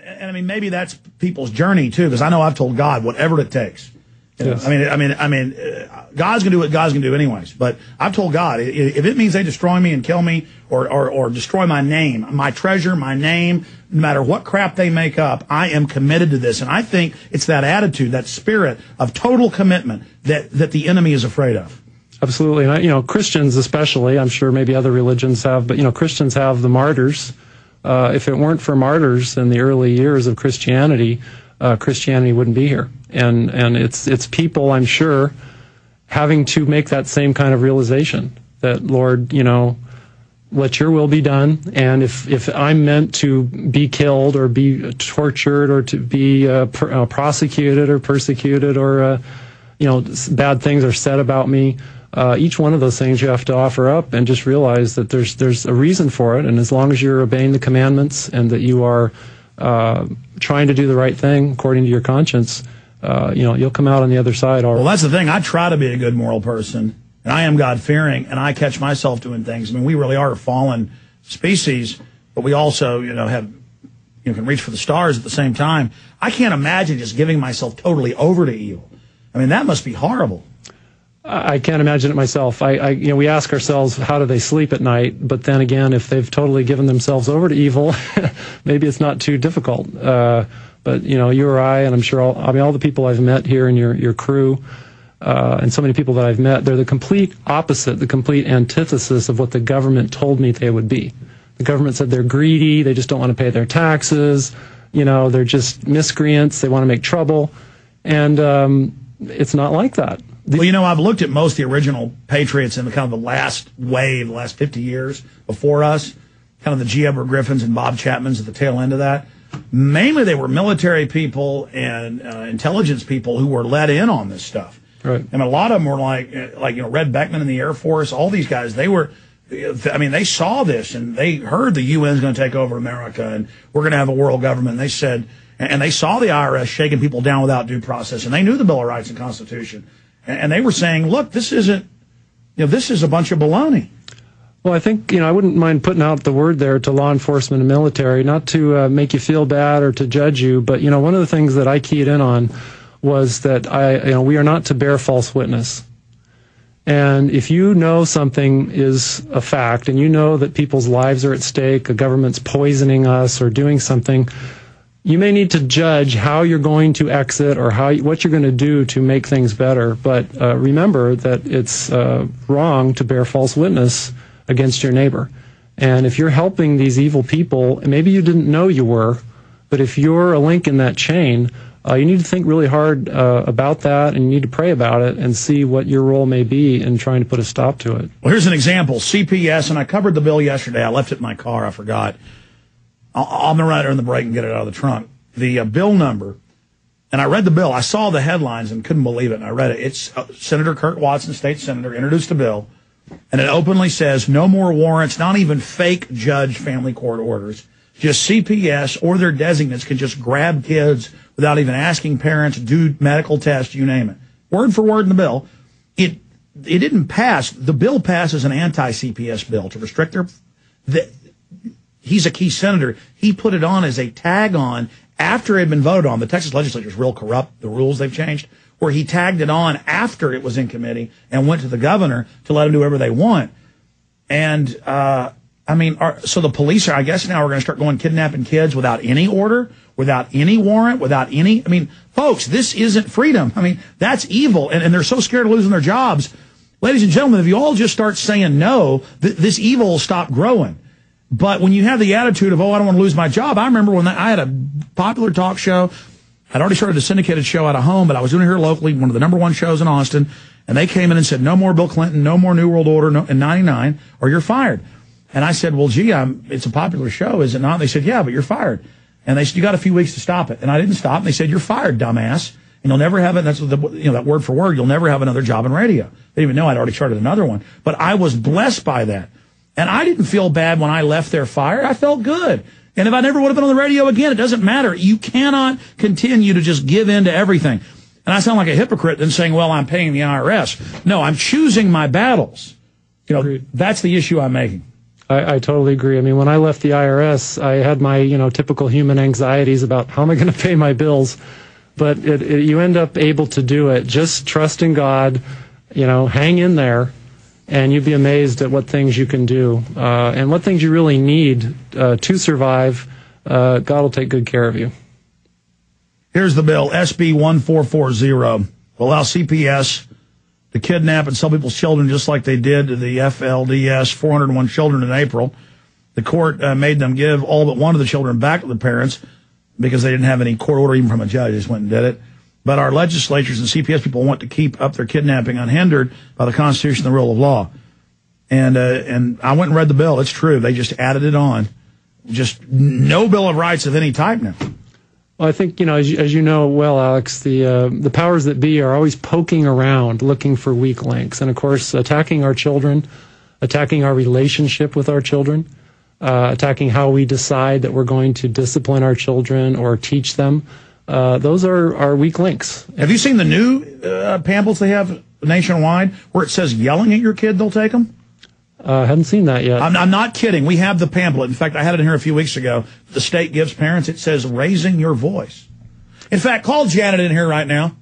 And I mean, maybe that's people's journey too, because I know I've told God whatever it takes. Yes. I mean, God's gonna do what God's gonna do anyways. But I've told God, if it means they destroy me and kill me, or destroy my name, my treasure, my name, no matter what crap they make up, I am committed to this. And I think it's that attitude, that spirit of total commitment that the enemy is afraid of. Absolutely. And Christians especially, I'm sure maybe other religions have, but Christians have the martyrs. If it weren't for martyrs in the early years of Christianity, Christianity wouldn't be here. And it's people, I'm sure, having to make that same kind of realization that, Lord, let your will be done. And if I'm meant to be killed or be tortured or to be prosecuted or persecuted or bad things are said about me, each one of those things you have to offer up and just realize that there's a reason for it. And as long as you're obeying the commandments and that you are trying to do the right thing according to your conscience, you'll come out on the other side. Well, that's the thing. I try to be a good moral person, and I am God-fearing, and I catch myself doing things. I mean, we really are a fallen species, but we also, can reach for the stars at the same time. I can't imagine just giving myself totally over to evil. I mean, that must be horrible. I can't imagine it myself. We ask ourselves, how do they sleep at night? But then again, if they've totally given themselves over to evil, maybe it's not too difficult. But you or I, and I'm sure all the people I've met here in your crew, and so many people that I've met, they're the complete opposite, the complete antithesis of what the government told me they would be. The government said they're greedy, they just don't want to pay their taxes, they're just miscreants, they want to make trouble, and it's not like that. Well, I've looked at most of the original patriots in the kind of the last wave, the last 50 years before us, kind of the G. Edward Griffins and Bob Chapmans at the tail end of that. Mainly they were military people and intelligence people who were let in on this stuff. Right. And a lot of them were like Red Beckman in the Air Force, all these guys, they saw this and they heard the UN's going to take over America and we're going to have a world government. And they said, and they saw the IRS shaking people down without due process, and they knew the Bill of Rights and Constitution. And they were saying, look, this isn't, this is a bunch of baloney. Well, I think, I wouldn't mind putting out the word there to law enforcement and military, not to make you feel bad or to judge you, but, one of the things that I keyed in on was that we are not to bear false witness. And if you know something is a fact and you know that people's lives are at stake, a government's poisoning us or doing something, you may need to judge how you're going to exit or what you're going to do to make things better. But remember that it's wrong to bear false witness against your neighbor. And if you're helping these evil people, maybe you didn't know you were, but if you're a link in that chain, you need to think really hard about that, and you need to pray about it and see what your role may be in trying to put a stop to it. Well, here's an example. CPS, and I covered the bill yesterday. I left it in my car. I forgot. I'm going to run it in the break and get it out of the trunk. The bill number, and I read the bill. I saw the headlines and couldn't believe it, and I read it. It's Senator Kirk Watson, state senator, introduced a bill, and it openly says no more warrants, not even fake judge family court orders. Just CPS or their designates can just grab kids without even asking parents, do medical tests, you name it. Word for word in the bill. It didn't pass. The bill passes an anti-CPS bill to restrict he's a key senator. He put it on as a tag on after it had been voted on. The Texas legislature is real corrupt, the rules they've changed, where he tagged it on after it was in committee and went to the governor to let him do whatever they want. And, so the police are, I guess now we're going to start going kidnapping kids without any order, without any warrant, without any, folks, this isn't freedom. That's evil. And they're so scared of losing their jobs. Ladies and gentlemen, if you all just start saying no, this evil will stop growing. But when you have the attitude of, I don't want to lose my job. I remember when I had a popular talk show. I'd already started a syndicated show out of home, but I was doing it here locally, one of the #1 shows in Austin. And they came in and said, no more Bill Clinton, no more New World Order in 99, or you're fired. And I said, well, gee, it's a popular show, is it not? And they said, yeah, but you're fired. And they said, you got a few weeks to stop it. And I didn't stop. And they said, you're fired, dumbass. And you'll never have it. That's that word for word. You'll never have another job in radio. They didn't even know I'd already started another one. But I was blessed by that. And I didn't feel bad when I left there fired. I felt good. And if I never would have been on the radio again, it doesn't matter. You cannot continue to just give in to everything. And I sound like a hypocrite than saying, well, I'm paying the IRS. No, I'm choosing my battles. That's the issue I'm making. I totally agree. I mean, when I left the IRS, I had my, typical human anxieties about how am I going to pay my bills. But you end up able to do it. Just trust in God, hang in there, and you'd be amazed at what things you can do and what things you really need to survive. God will take good care of you. Here's the bill, SB 1440, will allow CPS to kidnap and sell people's children just like they did to the FLDS 401 children in April. The court made them give all but one of the children back to the parents because they didn't have any court order even from a judge. They just went and did it. But our legislatures and CPS people want to keep up their kidnapping unhindered by the Constitution and the rule of law. And I went and read the bill. It's true. They just added it on. Just no Bill of Rights of any type now. Well, I think, as you know well, Alex, the powers that be are always poking around, looking for weak links. And, of course, attacking our children, attacking our relationship with our children, attacking how we decide that we're going to discipline our children or teach them. Those are our weak links. Have you seen the new pamphlets they have nationwide where it says yelling at your kid, they'll take them? Hadn't seen that yet. I'm not kidding. We have the pamphlet. In fact, I had it in here a few weeks ago. The state gives parents. It says raising your voice. In fact, call Janet in here right now.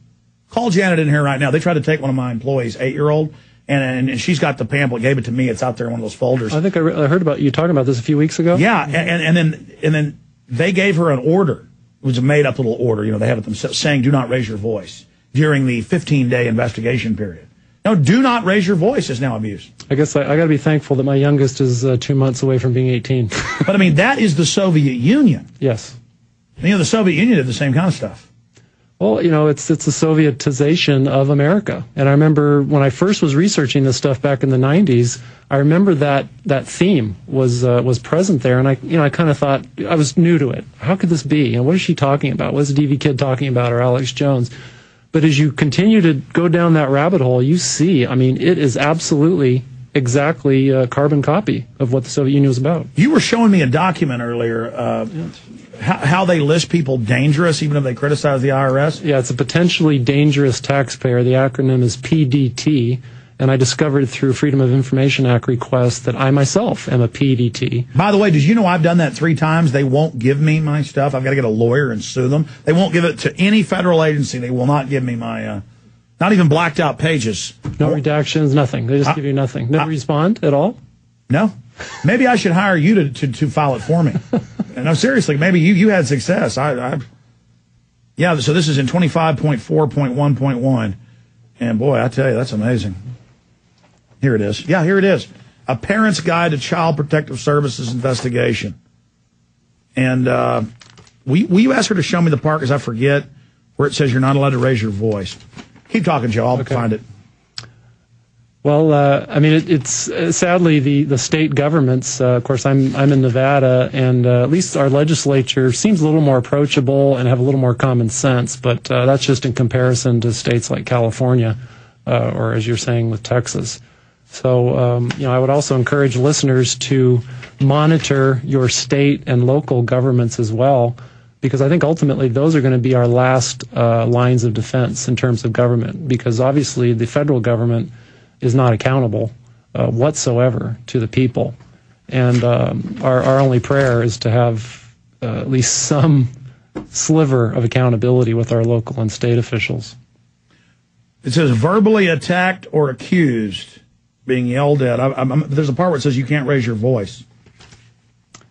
Call Janet in here right now. They tried to take one of my employees, 8-year-old, and she's got the pamphlet, gave it to me. It's out there in one of those folders. I think I heard about you talking about this a few weeks ago. Yeah, and then they gave her an order. It was a made-up little order. They have it themselves saying, do not raise your voice during the 15-day investigation period. No, do not raise your voice is now abused. I guess I got to be thankful that my youngest is 2 months away from being 18. But, I mean, that is the Soviet Union. Yes. The Soviet Union did the same kind of stuff. Well, it's the Sovietization of America. And I remember when I first was researching this stuff back in the 90s, I remember that theme was present there. And I kind of thought, I was new to it. How could this be? What is she talking about? What is the DV Kid talking about, or Alex Jones? But as you continue to go down that rabbit hole, you see, it is absolutely exactly a carbon copy of what the Soviet Union was about. You were showing me a document earlier, how they list people dangerous even if they criticize the IRS. Yeah, it's a potentially dangerous taxpayer. The acronym is PDT. And I discovered through Freedom of Information Act requests that I myself am a PDT. By the way, did you know I've done that 3 times? They won't give me my stuff. I've got to get a lawyer and sue them. They won't give it to any federal agency. They will not give me my, not even blacked out pages. No redactions, nothing. They just give you nothing. Never respond at all? No. Maybe I should hire you to file it for me. No, seriously, maybe you had success. Yeah, so this is in 25.4.1.1. And boy, I tell you, that's amazing. Here it is. Yeah, here it is. A Parent's Guide to Child Protective Services Investigation. And will you ask her to show me the part, because I forget, where it says you're not allowed to raise your voice. Keep talking, Joe. I'll find it. Well, it's sadly the state governments. Of course, I'm in Nevada, and at least our legislature seems a little more approachable and have a little more common sense. But that's just in comparison to states like California, or as you're saying with Texas. So, I would also encourage listeners to monitor your state and local governments as well, because I think ultimately those are going to be our last lines of defense in terms of government, because obviously the federal government is not accountable whatsoever to the people. And our only prayer is to have at least some sliver of accountability with our local and state officials. It says verbally attacked or accused, being yelled at. There's a part where it says you can't raise your voice.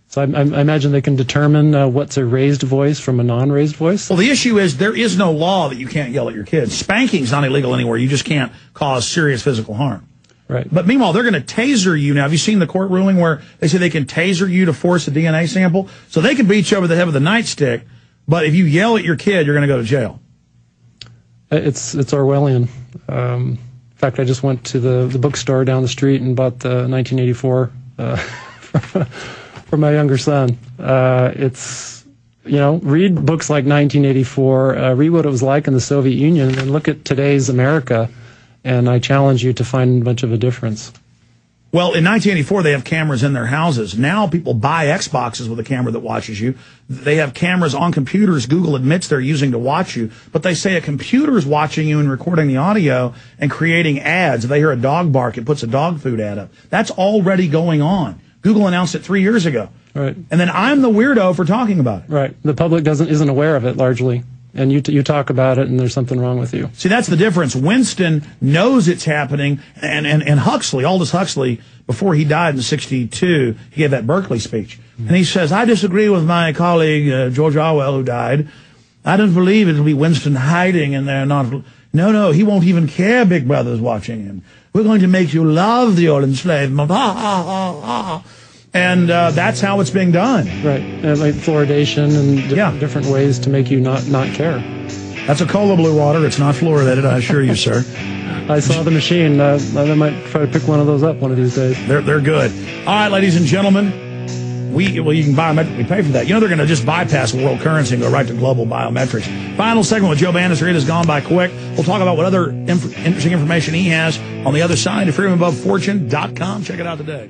So I imagine they can determine what's a raised voice from a non-raised voice? Well, the issue is there is no law that you can't yell at your kids. Spanking's not illegal anywhere. You just can't cause serious physical harm. Right. But meanwhile, they're going to taser you now. Have you seen the court ruling where they say they can taser you to force a DNA sample? So they can beat you over the head with a nightstick, but if you yell at your kid, you're going to go to jail. It's Orwellian. In fact, I just went to the bookstore down the street and bought the 1984 for my younger son. Read books like 1984, read what it was like in the Soviet Union, and look at today's America, and I challenge you to find much of a difference. Well, in 1984, they have cameras in their houses. Now people buy Xboxes with a camera that watches you. They have cameras on computers Google admits they're using to watch you, but they say a computer is watching you and recording the audio and creating ads. If they hear a dog bark, it puts a dog food ad up. That's already going on. Google announced it 3 years ago. Right. And then I'm the weirdo for talking about it. Right. The public isn't aware of it largely. And you talk about it, and there's something wrong with you. See, that's the difference. Winston knows it's happening, and Huxley, Aldous Huxley, before he died in '62, he gave that Berkeley speech. And he says, I disagree with my colleague, George Orwell, who died. I don't believe it'll be Winston hiding and they're not... No, he won't even care Big Brother's watching him. We're going to make you love the old enslavement. And that's how it's being done. Right. And like fluoridation and different ways to make you not care. That's a cola blue water. It's not fluoridated, I assure you, sir. I saw the machine. I might try to pick one of those up one of these days. They're good. All right, ladies and gentlemen. You can biometrically pay for that. You know they're going to just bypass world currency and go right to global biometrics. Final segment with Joe Banister. It has gone by quick. We'll talk about what other interesting information he has on the other side of freedomabovefortune.com. Check it out today.